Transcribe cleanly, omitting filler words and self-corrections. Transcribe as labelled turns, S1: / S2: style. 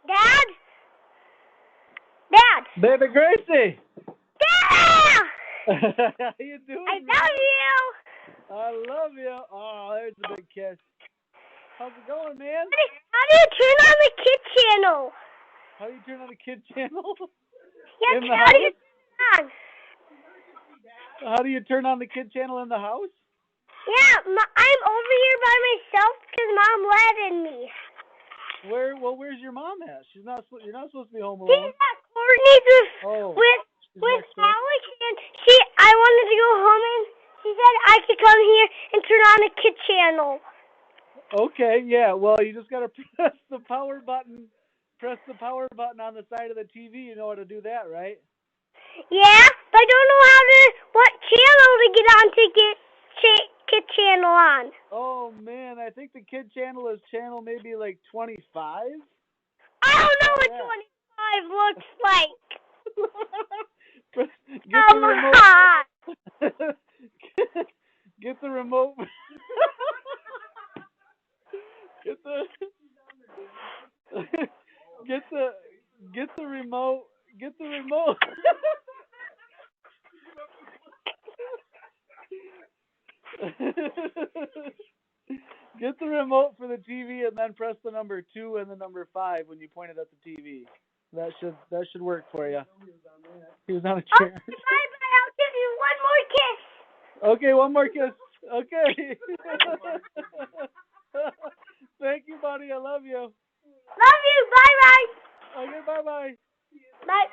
S1: Dad? Dad?
S2: Baby Gracie!
S1: Dad!
S2: How you doing,
S1: I
S2: man?
S1: love you!
S2: I love you. Oh, there's a big kiss. How's it going, man?
S1: How do you turn on the kid channel?
S2: How do you turn on the kid channel?
S1: Yeah,
S2: In the
S1: how do you
S2: house?
S1: turn it on?
S2: How do you turn on the kid channel in the house?
S1: Yeah, I'm over here by myself because Mom let in me.
S2: Where's your mom at? You're not supposed to be home
S1: She's
S2: alone.
S1: at Courtney's
S2: Oh,
S1: with Alex, and I wanted to go home, and she said I could come here and turn on the kid channel.
S2: okay, yeah. Well, you just gotta press the power button. Press the power button on the side of the TV. You know how to do that, right?
S1: Yeah, but I don't know what channel to get on to get kid channel on.
S2: Oh man, I think the kid channel is channel maybe like 25.
S1: I don't know what 25 looks like.
S2: Get the remote.
S1: On.
S2: Get the remote. Get the get the remote. Get the remote. Get the remote for the TV and then press the number 2 and the number 5 when you point it at the TV. That should work for you. He was on a chair.
S1: Okay, bye. I'll give you one more kiss.
S2: Okay, one more kiss. Okay. Thank you, buddy. I love you.
S1: Love you. Bye-bye.
S2: Okay, bye-bye.
S1: Bye.